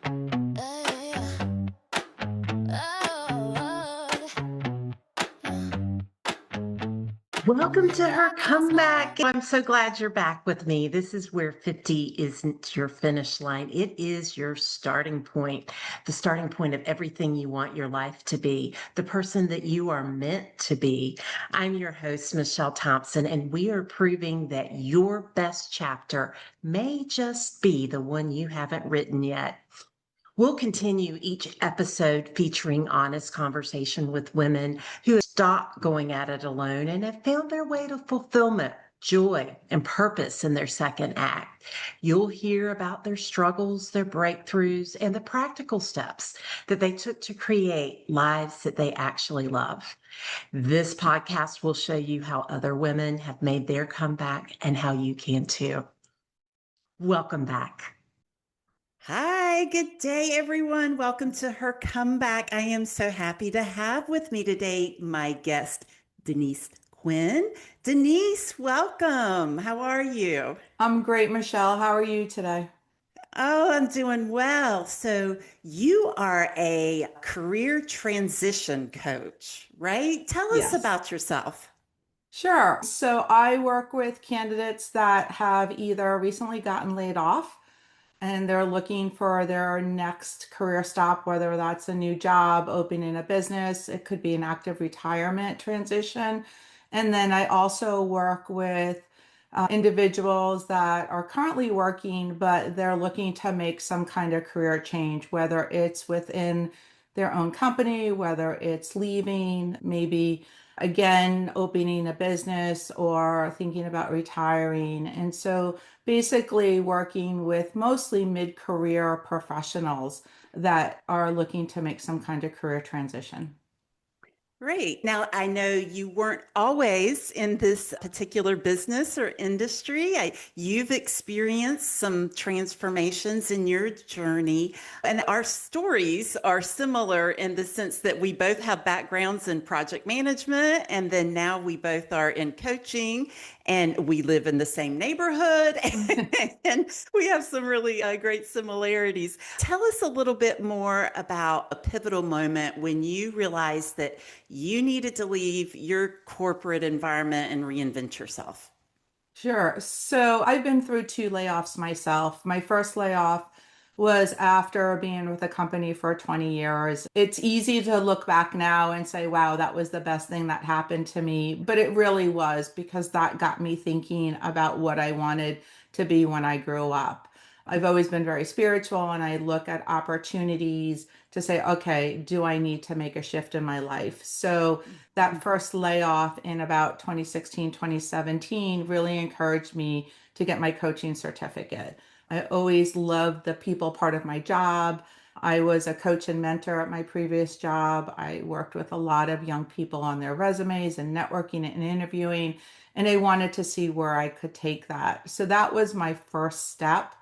Welcome to her comeback. I'm so glad you're back with me. This is where 50 isn't your finish line. It is your starting point, the starting point of everything you want your life to be, the person that you are meant to be. I'm your host, Michelle Thompson, and we are proving that your best chapter may just be the one you haven't written yet. We'll continue each episode featuring honest conversation with women who have stopped going at it alone and have found their way to fulfillment, joy, and purpose in their second act. You'll hear about their struggles, their breakthroughs, and the practical steps that they took to create lives that they actually love. This podcast will show you how other women have made their comeback and how you can too. Welcome back. Hi, good day, everyone. Welcome to her comeback. I am so happy to have with me today my guest, Denise Quinn. Denise, welcome. How are you? I'm great, Michelle. How are you today? Oh, I'm doing well. So, you are a career transition coach, right? Tell us Yes. about yourself. Sure. So I work with candidates that have either recently gotten laid off and they're looking for their next career stop, whether that's a new job, opening a business, it could be an active retirement transition. And then I also work with individuals that are currently working, but they're looking to make some kind of career change, whether it's within their own company, whether it's leaving, maybe again opening a business or thinking about retiring. And so basically working with mostly mid-career professionals that are looking to make some kind of career transition. Great. Now, I know you weren't always in this particular business or industry. You've experienced some transformations in your journey, and our stories are similar in the sense that we both have backgrounds in project management, and then now we both are in coaching, and we live in the same neighborhood, and we have some really great similarities. Tell us a little bit more about a pivotal moment when you realized that you needed to leave your corporate environment and reinvent yourself. Sure. So I've been through two layoffs myself. My first layoff was after being with a company for 20 years. It's easy to look back now and say, wow, that was the best thing that happened to me. But it really was because that got me thinking about what I wanted to be when I grew up. I've always been very spiritual and I look at opportunities to say, okay, do I need to make a shift in my life? So that first layoff in about 2016, 2017 really encouraged me to get my coaching certificate. I always loved the people part of my job. I was a coach and mentor at my previous job. I worked with a lot of young people on their resumes and networking and interviewing, and I wanted to see where I could take that. So that was my first step.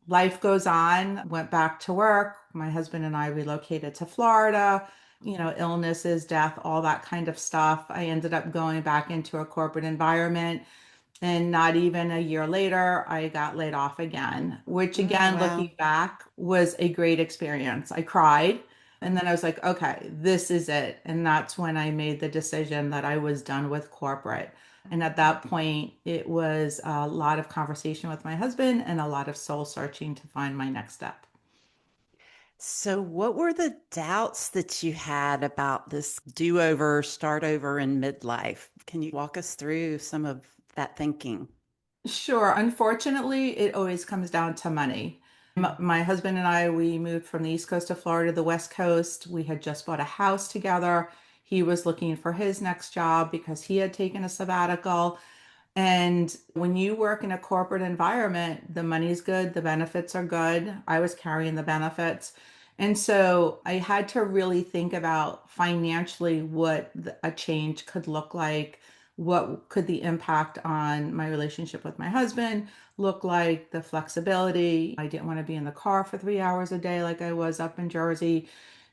Life goes on, went back to work. My husband and I relocated to Florida, illnesses, death, all that kind of stuff. I ended up going back into a corporate environment. And not even a year later, I got laid off again, which Oh, again, wow. looking back, was a great experience. I cried. And then I was like, okay, this is it. And that's when I made the decision that I was done with corporate. And at that point, it was a lot of conversation with my husband and a lot of soul searching to find my next step. So, what were the doubts that you had about this do over, start over in midlife? Can you walk us through some of that thinking? Sure. Unfortunately, it always comes down to money. My husband and I, we moved from the East Coast of Florida to the West Coast. We had just bought a house together. He was looking for his next job because he had taken a sabbatical. And when you work in a corporate environment, the money's good, the benefits are good. I was carrying the benefits. And so I had to really think about financially what a change could look like. What could the impact on my relationship with my husband look like? The flexibility. I didn't want to be in the car for 3 hours a day like I was up in Jersey.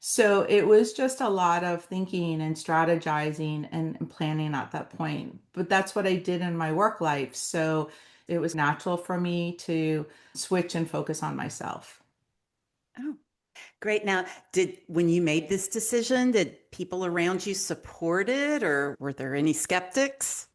So it was just a lot of thinking and strategizing and planning at that point. But that's what I did in my work life. So it was natural for me to switch and focus on myself. Oh, great. Now, when you made this decision, did people around you support it or were there any skeptics?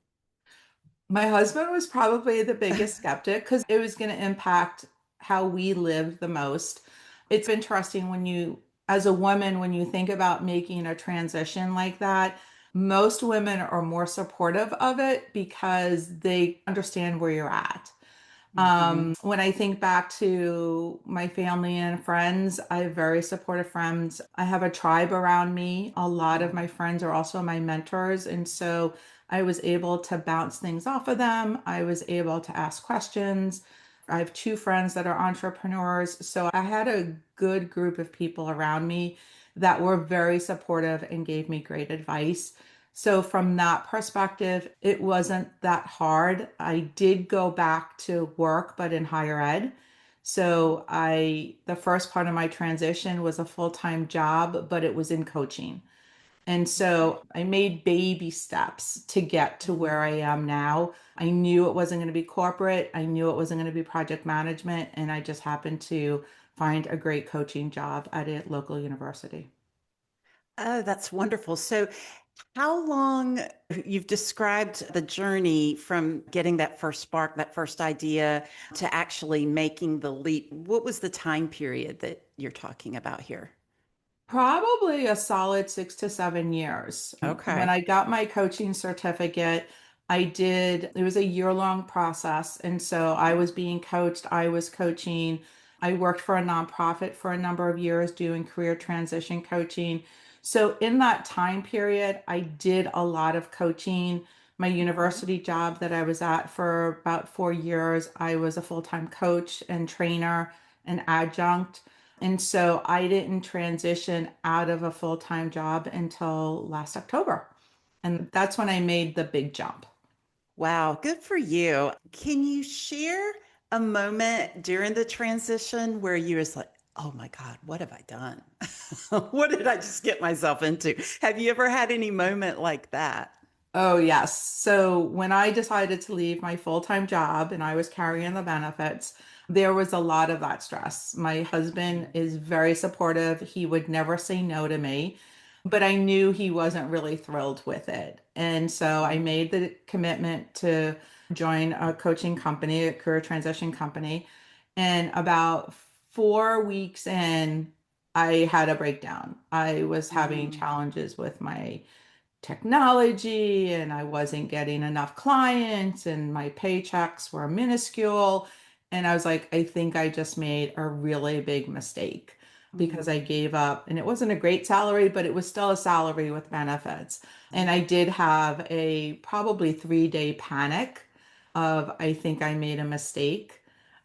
My husband was probably the biggest skeptic because it was going to impact how we lived the most. It's interesting as a woman, when you think about making a transition like that, most women are more supportive of it because they understand where you're at. Hmm. When I think back to my family and friends, I have very supportive friends. I have a tribe around me. A lot of my friends are also my mentors. And so I was able to bounce things off of them. I was able to ask questions. I have two friends that are entrepreneurs. So I had a good group of people around me that were very supportive and gave me great advice. So from that perspective, it wasn't that hard. I did go back to work, but in higher ed. So the first part of my transition was a full-time job, but it was in coaching. And Okay. so I made baby steps to get to where I am now. I knew it wasn't going to be corporate. I knew it wasn't going to be project management. And I just happened to find a great coaching job at a local university. Oh, that's wonderful. So, how long you've described the journey from getting that first spark, that first idea to actually making the leap? What was the time period that you're talking about here? Probably a solid 6 to 7 years. When Okay. I got my coaching certificate, it was a year-long process. And so I was being coached, I was coaching. I worked for a nonprofit for a number of years doing career transition coaching. So in that time period, I did a lot of coaching. My Mhm. university job that I was at for about 4 years, I was a full-time coach and trainer and adjunct. And so I didn't transition out of a full-time job until last October. And that's when I made the big jump. Wow, good for you. Can you share a moment during the transition where you was like, oh my God, what have I done? What did I just get myself into? Have you ever had any moment like that? Oh, yes. So when I decided to leave my full-time job and I was carrying the benefits, there was a lot of that stress. My husband is very supportive. He would never say no to me, but I knew he wasn't really thrilled with it. And so I Mhm. made the commitment to join a coaching company, a career transition company. And about 4 weeks in, I had a breakdown. I was having Mm. challenges with my technology and I wasn't getting enough clients and my paychecks were minuscule. And I was like, I think I just made a really big mistake because I Mm. gave up and it wasn't a great salary, but it was still a salary with benefits. And I did have a probably 3 day panic of I think I made a mistake.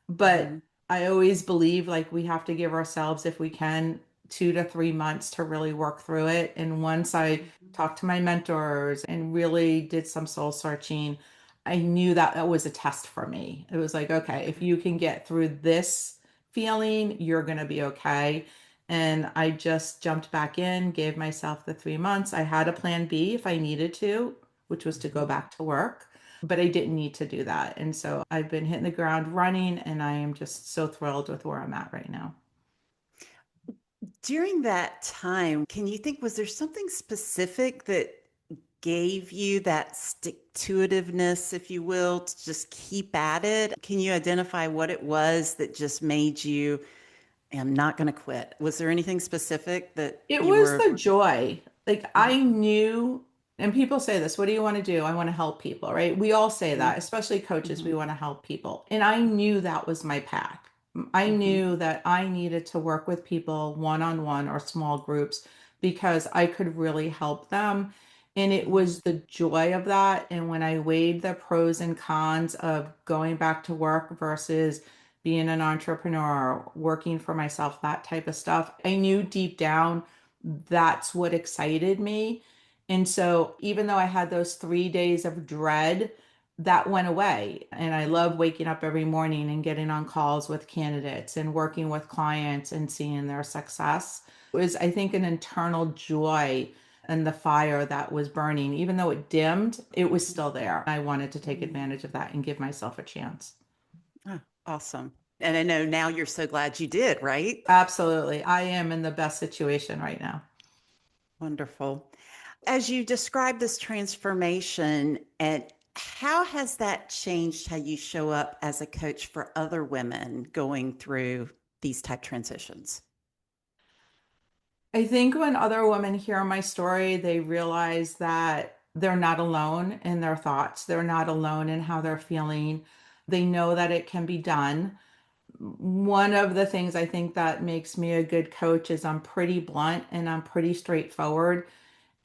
But Mhm. I always believe like we have to give ourselves, if we can, 2 to 3 months to really work through it. And once I Mhm. talked to my mentors and really did some soul searching, I knew that that was a test for me. It was like, okay, if Okay. you can get through this feeling, you're going to be okay. And I just jumped back in, gave myself the 3 months. I had a plan B if I needed to, which was to go Mhm. back to work, but I didn't need to do that. And so I've been hitting the ground running, and I am just so thrilled with where I'm at right now. During that time, can you think, was there something specific that gave you that stick to itiveness, if you will, to just keep at it? Can you identify what it was that just made you, I'm not going to quit? Was there anything specific that It you was were? the joy. Like I Mhm. knew, and people say this, what do you want to do? I want to help people, right? We all say that, especially coaches, we Mhm. want to help people. And I knew that was my path. I Mhm. knew that I needed to work with people one-on-one or small groups because I could really help them. And it Mhm. was the joy of that. And when I weighed the pros and cons of going back to work versus being an entrepreneur, working for myself, that type of stuff, I knew deep down that's what excited me. And so even though I had those 3 days of dread, that went away. And I love Mhm. waking up every morning and getting on calls with candidates and working with clients and seeing their success. It was, I think, an internal joy and the fire that was burning. Even though it dimmed, it was still there. I wanted to take Mhm. advantage of that and give myself a chance. Ah, awesome. And I know now you're so glad you did, right? Absolutely. I am in the best situation right now. Wonderful. As you describe this transformation, and how has that changed how you show up as a coach for other women going through these type transitions? I think when other women hear my story, they realize that they're not alone in their thoughts. They're not alone in how they're feeling. They know that it can be done. One of the things I think that makes me a good coach is I'm pretty blunt and I'm pretty straightforward.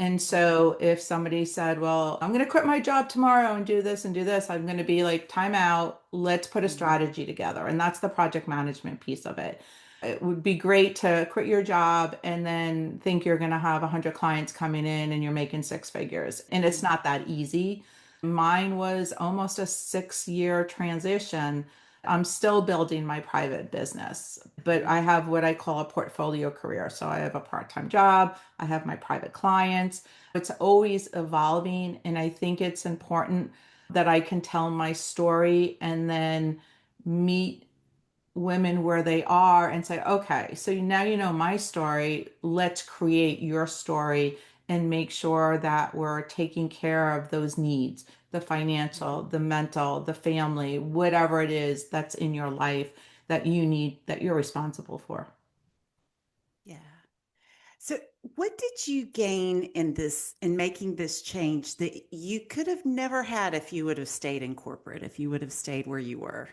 And so if somebody said, well, I'm going to quit my job tomorrow and do this, I'm going to be like, time out, let's put a Mhm. strategy together. And that's the project management piece of it. It would be great to quit your job and then think you're going to have 100 clients coming in and you're making six figures. And it's not that easy. Mine was almost a 6 year transition. I'm still building my private business, but I have what I call a portfolio career. So I have a part time job, I have my private clients. It's always evolving. And I think it's important that I can tell my story and then meet women where they are and say, okay, so now you know my story. Let's create your story and make sure that we're taking care of those needs, the financial, the mental, the family, whatever it is that's in your life that you need, that you're responsible for. Yeah. So, what did you gain in making this change that you could have never had if you would have stayed in corporate, if you would have stayed where you were?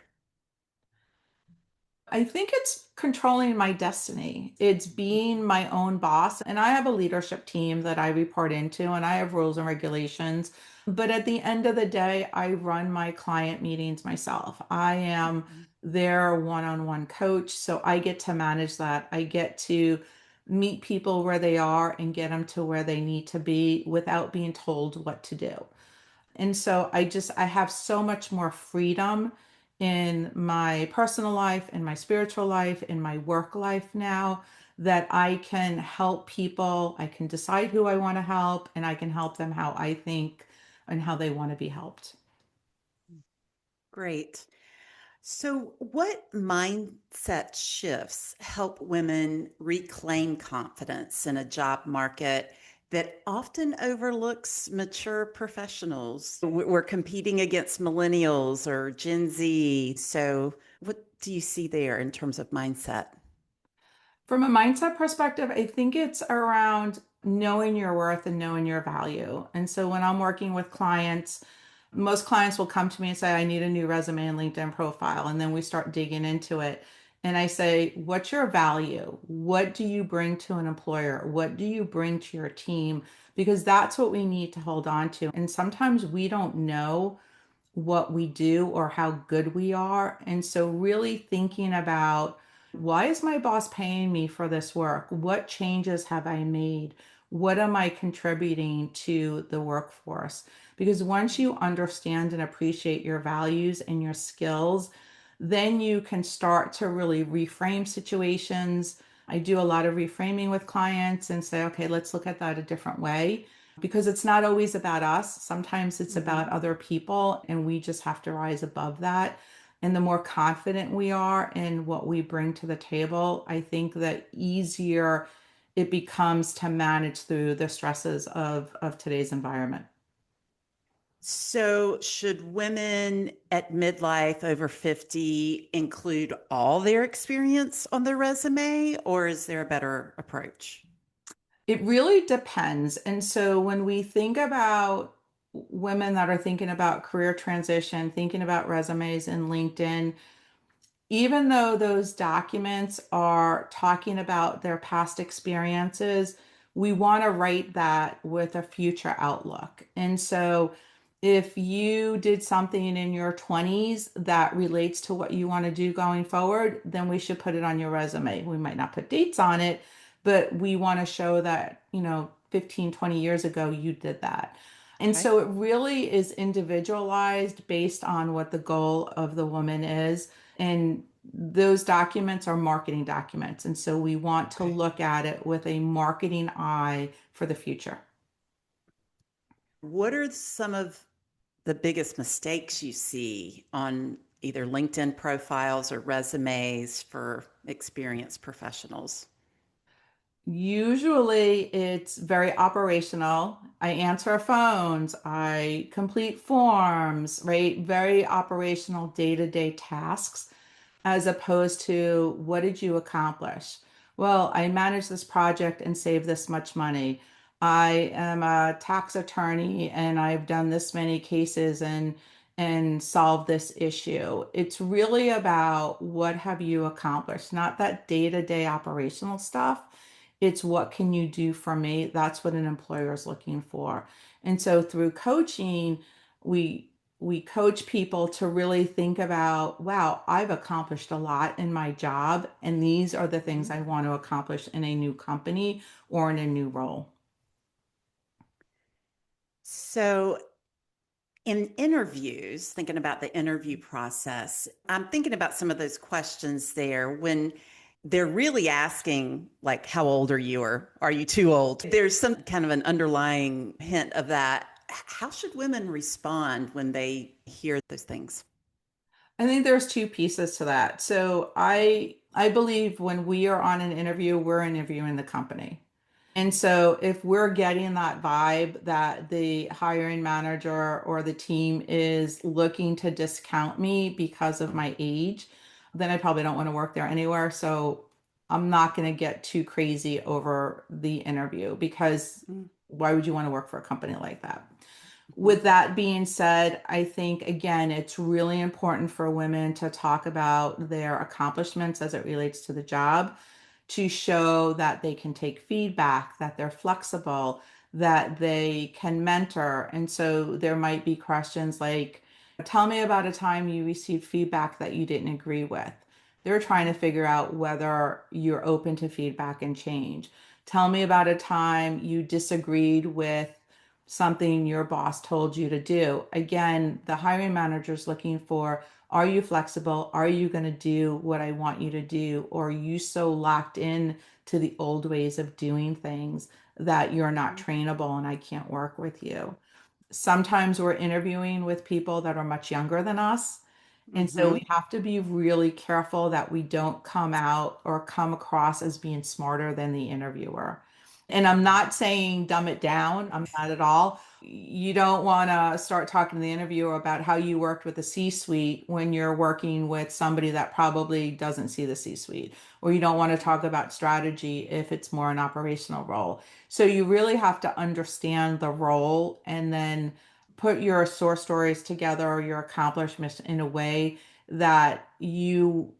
I think it's controlling my destiny. It's being my own boss. And I have a leadership team that I report into, and I have rules and regulations. But at the end of the day, I run my client meetings myself. I am Mhm. their one on one coach. So I get to manage that. I get to meet people where they are and get them to where they need to be without being told what to do. And so I have so much more freedom in my personal life, in my spiritual life, in my work life now that I can help people. I can decide who I want to help and I can help them how I think and how they want to be helped. Great. So, what mindset shifts help women reclaim confidence in a job market that often overlooks mature professionals? We're competing against millennials or Gen Z. So, what do you see there in terms of mindset? From a mindset perspective, I think it's around knowing your worth and knowing your value. And so when I'm working with clients, most clients will come to me and say, I need a new resume and LinkedIn profile. And then we start digging into it. And I say, what's your value? What do you bring to an employer? What do you bring to your team? Because that's what we need to hold on to. And sometimes we don't know what we do or how good we are. And so, really thinking about why is my boss paying me for this work? What changes have I made? What am I contributing to the workforce? Because once you understand and appreciate your values and your skills, then you can start to really reframe situations. I do a lot of reframing with clients and say, okay, let's look at that a different way because it's not always about us. Sometimes it's Mhm. about other people, and we just have to rise above that. And the more confident we are in what we bring to the table, I think that easier it becomes to manage through the stresses of today's environment. So, should women at midlife over 50 include all their experience on their resume, or is there a better approach? It really depends. And so when we think about women that are thinking about career transition, thinking about resumes and LinkedIn, even though those documents are talking about their past experiences, we want to write that with a future outlook. And so if you did something in your 20s that relates to what you want to do going forward, then we should put it on your resume. We might not put dates on it, but we want to show that, 15, 20 years ago, you did that. And Okay. so it really is individualized based on what the goal of the woman is. And those documents are marketing documents. And so we want to Okay. look at it with a marketing eye for the future. What are some of the biggest mistakes you see on either LinkedIn profiles or resumes for experienced professionals? Usually it's very operational. I answer phones, I complete forms, right? Very operational day-to-day tasks, as opposed to what did you accomplish? Well, I managed this project and saved this much money. I am a tax attorney and I've done this many cases and solved this issue. It's really about what have you accomplished, not that day-to-day operational stuff. It's what can you do for me? That's what an employer is looking for. And so through coaching, we we coach people to really think about, wow, I've accomplished a lot in my job, and these are the things I want to accomplish in a new company or in a new role. So, in interviews, thinking about the interview process, I'm thinking about some of those questions there when they're really asking, like, how old are you, or are you too old? There's some kind of an underlying hint of that. How should women respond when they hear those things? I think there's two pieces to that. So I believe when we are on an interview, we're interviewing the company. And so if we're getting that vibe that the hiring manager or the team is looking to discount me because of my age, then I probably don't want to work there anywhere. So I'm not going to get too crazy over the interview because why would you want to work for a company like that? With that being said, I think again, it's really important for women to talk about their accomplishments as it relates to the job, to show that they can take feedback, that they're flexible, that they can mentor. And so there might be questions like, tell me about a time you received feedback that you didn't agree with. They're trying to figure out whether you're open to feedback and change. Tell me about a time you disagreed with something your boss told you to do. Again, the hiring manager is looking for, are you flexible? Are you going to do what I want you to do? Or are you so locked in to the old ways of doing things that you're not trainable and I can't work with you? Sometimes we're interviewing with people that are much younger than us. And so Mm-hmm. we have to be really careful that we don't come out or come across as being smarter than the interviewer. And I'm not saying dumb it down. I'm not at all. You don't want to start talking to the interviewer about how you worked with the C-suite when you're working with somebody that probably doesn't see the C-suite. Or you don't want to talk about strategy if it's more an operational role. So you really have to understand the role and then put your source stories together or your accomplishments in a way that you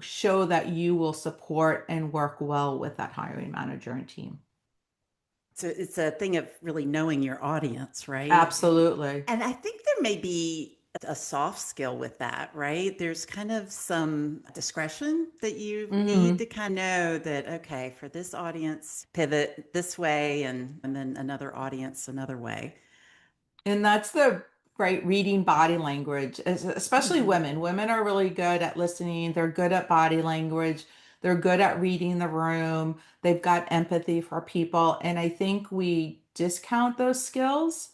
show that you will support and work well with that hiring manager and team. So it's a thing of really knowing your audience, right? Absolutely. And I think there may be a soft skill with that, right? There's kind of some discretion that you need Hmm. to kind of know that, okay, for this audience, pivot this way, and then another audience another way. And that's the great reading body language, especially Hmm. women. Women are really good at listening. They're good at body language. They're good at reading the room. They've got empathy for people. And I think we discount those skills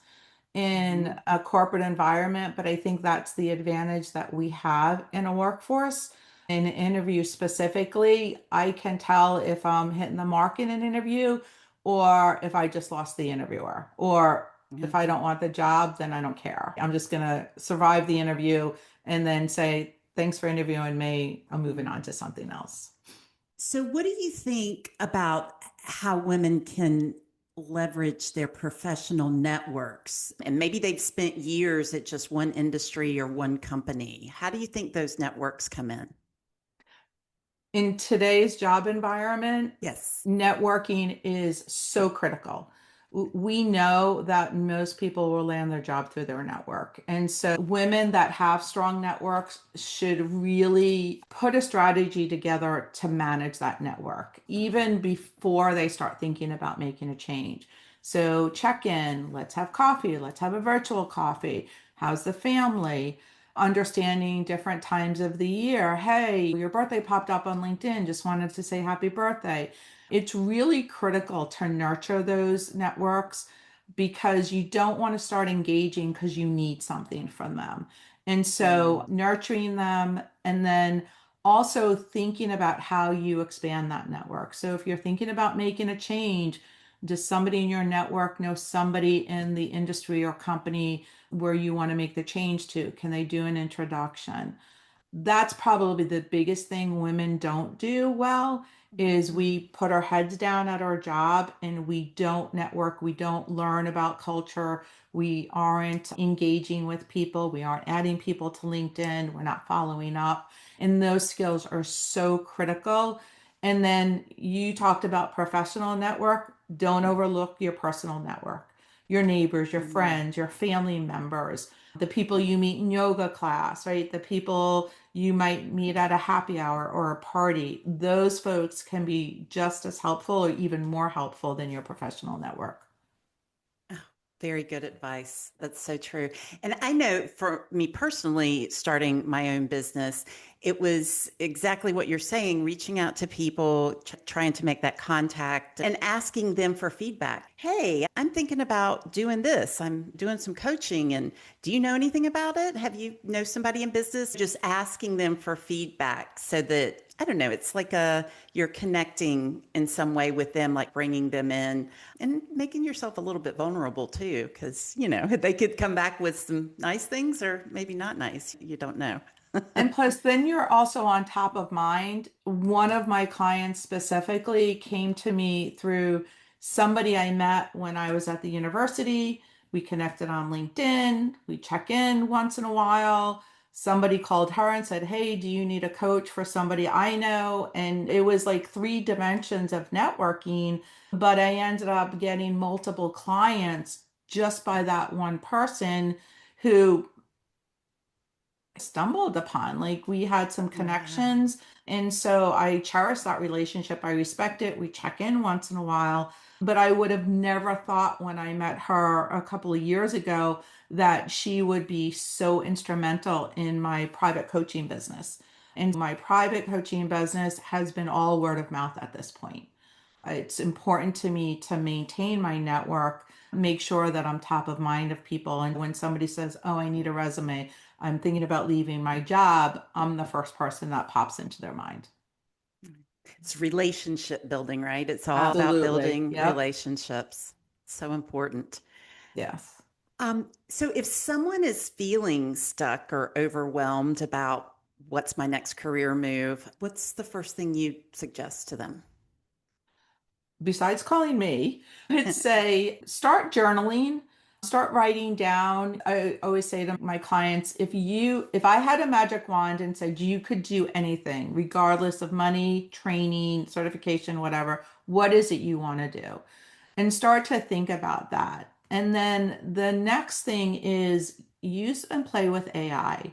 in Hmm. a corporate environment, but I think that's the advantage that we have in a workforce. In an interview specifically, I can tell if I'm hitting the mark in an interview or if I just lost the interviewer, or Yeah. if I don't want the job, then I don't care. I'm just going to survive the interview and then say, thanks for interviewing me. I'm moving on to something else. So, what do you think about how women can leverage their professional networks? And maybe they've spent years at just one industry or one company. How do you think those networks come in? In today's job environment, Yes. networking is so critical. We know that most people will land their job through their network. And so women that have strong networks should really put a strategy together to manage that network, even before they start thinking about making a change. So check in, let's have coffee, let's have a virtual coffee. How's the family? Understanding different times of the year. Hey, your birthday popped up on LinkedIn, just wanted to say happy birthday. It's really critical to nurture those networks because you don't want to start engaging because you need something from them. And so nurturing them, and then also thinking about how you expand that network. So if you're thinking about making a change, does somebody in your network know somebody in the industry or company where you want to make the change to? Can they do an introduction? That's probably the biggest thing women don't do well, is we put our heads down at our job and we don't network, we don't learn about culture, we aren't engaging with people, we aren't adding people to LinkedIn, we're not following up, and those skills are so critical. And then you talked about professional network. Don't overlook your personal network, your neighbors, your friends, your family members, the people you meet in yoga class, right? The people you might meet at a happy hour or a party. Those folks can be just as helpful or even more helpful than your professional network. Very good advice. That's so true. And I know for me personally, starting my own business, it was exactly what you're saying, reaching out to people, trying to make that contact and asking them for feedback. Hey, I'm thinking about doing this. I'm doing some coaching, and do you know anything about it? Have you know somebody in business? Just asking them for feedback so that, I don't know, it's like you're connecting in some way with them, like bringing them in and making yourself a little bit vulnerable too, because, they could come back with some nice things or maybe not nice. You don't know. And plus, then you're also on top of mind. One of my clients specifically came to me through somebody I met when I was at the university. We connected on LinkedIn. We check in once in a while. Somebody called her and said, "Hey, do you need a coach for somebody I know?" And it was like three dimensions of networking, but I ended up getting multiple clients just by that one person who stumbled upon. Like, we had some connections. And so I cherish that relationship. I respect it. We check in once in a while. But I would have never thought when I met her a couple of years ago that she would be so instrumental in my private coaching business. And my private coaching business has been all word of mouth at this point. It's important to me to maintain my network, make sure that I'm top of mind of people. And when somebody says, "Oh, I need a resume, I'm thinking about leaving my job," I'm the first person that pops into their mind. It's relationship building, right? It's all about Absolutely. building Yep. relationships. So important. Yes. So if someone is feeling stuck or overwhelmed about what's my next career move, what's the first thing you suggest to them? Besides calling me, I'd say start journaling, start writing down. I always say to my clients, if I had a magic wand and said you could do anything, regardless of money, training, certification, whatever, what is it you want to do? And start to think about that. And then the next thing is use and play with AI.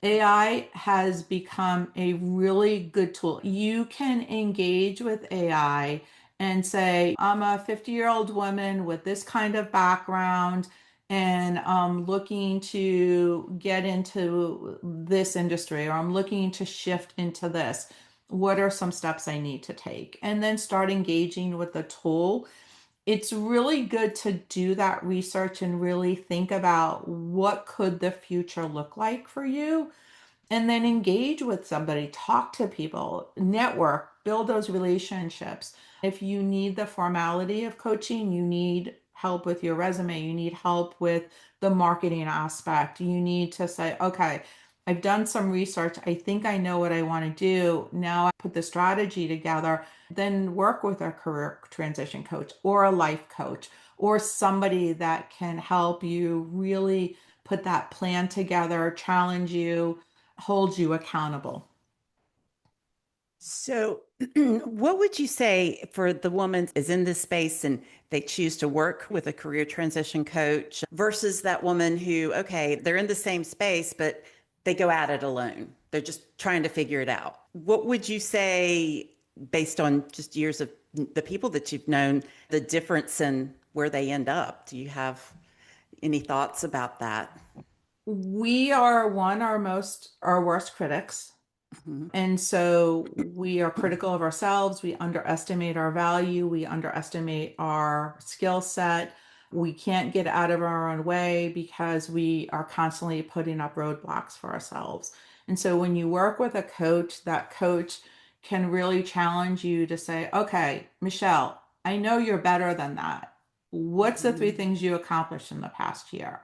AI has become a really good tool. You can engage with AI and say, "I'm a 50-year-old woman with this kind of background and I'm looking to get into this industry, or I'm looking to shift into this. What are some steps I need to take?" And then start engaging with the tool. It's really good to do that research and really think about what could the future look like for you, and then engage with somebody, talk to people, network, build those relationships. If you need the formality of coaching, you need help with your resume, you need help with the marketing aspect, you need to say, "Okay, I've done some research. I think I know what I want to do. Now I put the strategy together." Then work with a career transition coach or a life coach or somebody that can help you really put that plan together, challenge you, hold you accountable. So, what would you say for the woman is in this space and they choose to work with a career transition coach versus that woman who, okay, they're in the same space, but they go at it alone. They're just trying to figure it out. What would you say, based on just years of the people that you've known, the difference in where they end up? Do you have any thoughts about that? We are our worst critics. Mhm. And so we are critical of ourselves. We underestimate our value. We underestimate our skill set. We can't get out of our own way because we are constantly putting up roadblocks for ourselves. And so when you work with a coach, that coach can really challenge you to say, okay, Michelle, I know you're better than that. What's the three things you accomplished in the past year?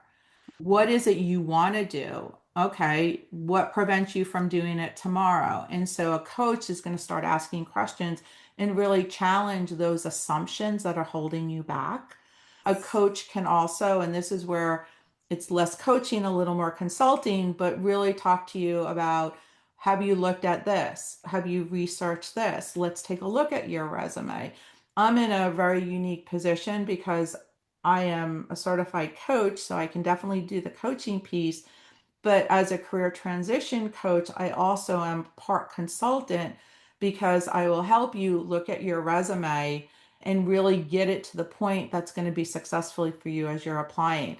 What is it you want to do? Okay, what prevents you from doing it tomorrow? And so a coach is going to start asking questions and really challenge those assumptions that are holding you back. A coach can also, and this is where it's less coaching, a little more consulting, but really talk to you about, have you looked at this? Have you researched this? Let's take a look at your resume. I'm in a very unique position because I am a certified coach, so I can definitely do the coaching piece. But as a career transition coach, I also am part consultant because I will help you look at your resume and really get it to the point that's going to be successfully for you as you're applying.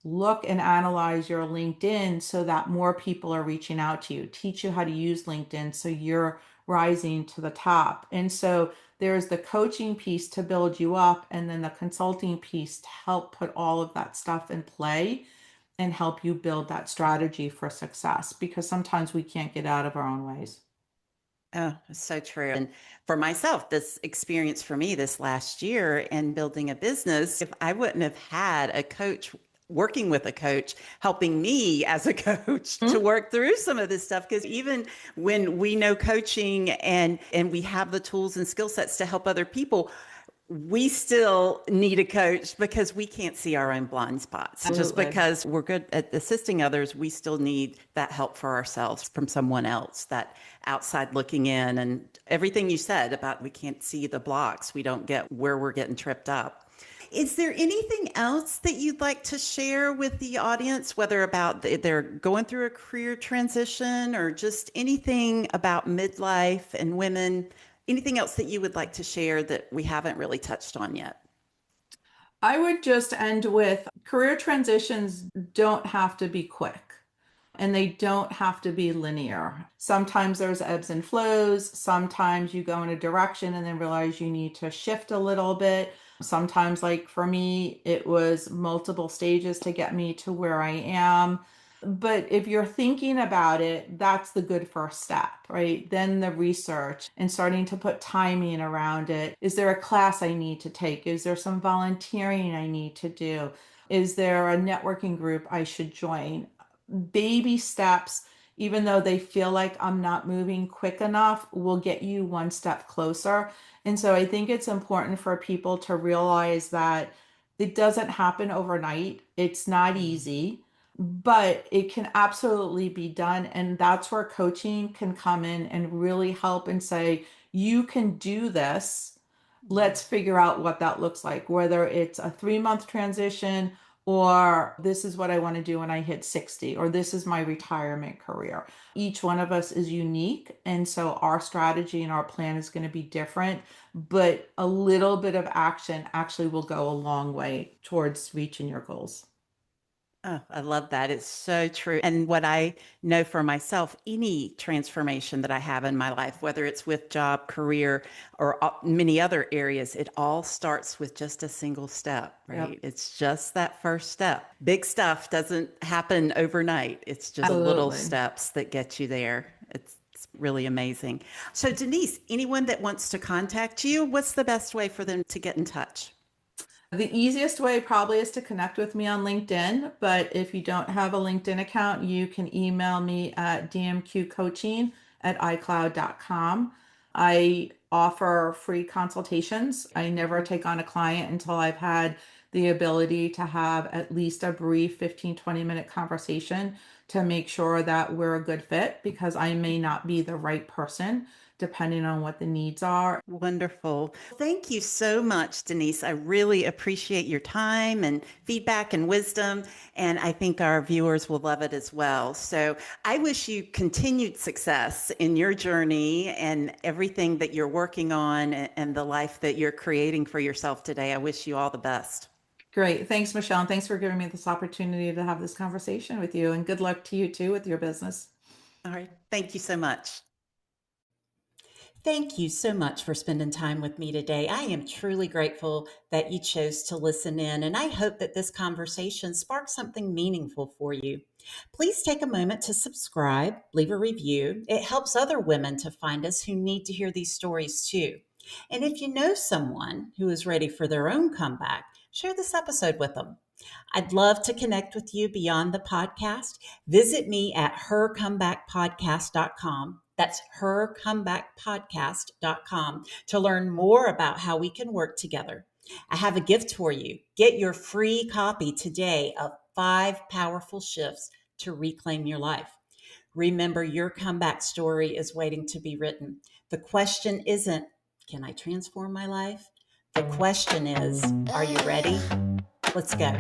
Look and analyze your LinkedIn so that more people are reaching out to you. Teach you how to use LinkedIn so you're rising to the top. And so there's the coaching piece to build you up, and then the consulting piece to help put all of that stuff in play and help you build that strategy for success, because sometimes we can't get out of our own ways. Oh, so true. And for myself, this experience for me this last year in building a business, if I wouldn't have had a coach, working with a coach, helping me as a coach to Mm-hmm. work through some of this stuff, because even when we know coaching and we have the tools and skill sets to help other people, we still need a coach because we can't see our own blind spots. Just Absolutely. because we're good at assisting others, we still need that help for ourselves from someone else, that outside looking in. And everything you said about we can't see the blocks, we don't get where we're getting tripped up. Is there anything else that you'd like to share with the audience, whether about they're going through a career transition or just anything about midlife and women? Anything else that you would like to share that we haven't really touched on yet? I would just end with, career transitions don't have to be quick and they don't have to be linear. Sometimes there's ebbs and flows. Sometimes you go in a direction and then realize you need to shift a little bit. Sometimes, like for me, it was multiple stages to get me to where I am. But if you're thinking about it, that's the good first step, right? Then the research and starting to put timing around it. Is there a class I need to take? Is there some volunteering I need to do? Is there a networking group I should join? Baby steps, even though they feel like I'm not moving quick enough, will get you one step closer. And so I think it's important for people to realize that it doesn't happen overnight. It's not easy, but it can absolutely be done. And that's where coaching can come in and really help and say, you can do this. Let's figure out what that looks like, whether it's a 3-month transition, or this is what I want to do when I hit 60, or this is my retirement career. Each one of us is unique. And so our strategy and our plan is going to be different, but a little bit of action actually will go a long way towards reaching your goals. Oh, I love that. It's so true. And what I know for myself, any transformation that I have in my life, whether it's with job, career, or many other areas, it all starts with just a single step, Yep, right? It's just that first step. Big stuff doesn't happen overnight. It's just the little absolutely. steps that get you there. It's really amazing. So, Denise, anyone that wants to contact you, what's the best way for them to get in touch? The easiest way probably is to connect with me on LinkedIn, but if you don't have a LinkedIn account, you can email me at dmqcoaching@icloud.com. I offer free consultations. I never take on a client until I've had the ability to have at least a brief 15-20 minute conversation to make sure that we're a good fit, because I may not be the right person depending on what the needs are. Wonderful. Thank you so much, Denise. I really appreciate your time and feedback and wisdom. And I think our viewers will love it as well. So I wish you continued success in your journey and everything that you're working on and the life that you're creating for yourself today. I wish you all the best. Great. Thanks, Michelle. And thanks for giving me this opportunity to have this conversation with you. And good luck to you too with your business. All right. Thank you so much. Thank you so much for spending time with me today. I am truly grateful that you chose to listen in, and I hope that this conversation sparks something meaningful for you. Please take a moment to subscribe, leave a review. It helps other women to find us who need to hear these stories too. And if you know someone who is ready for their own comeback, share this episode with them. I'd love to connect with you beyond the podcast. Visit me at hercomebackpodcast.com. That's hercomebackpodcast.com to learn more about how we can work together. I have a gift for you. Get your free copy today of 5 powerful shifts to reclaim your life. Remember, your comeback story is waiting to be written. The question isn't, can I transform my life? The question is, are you ready? Let's go.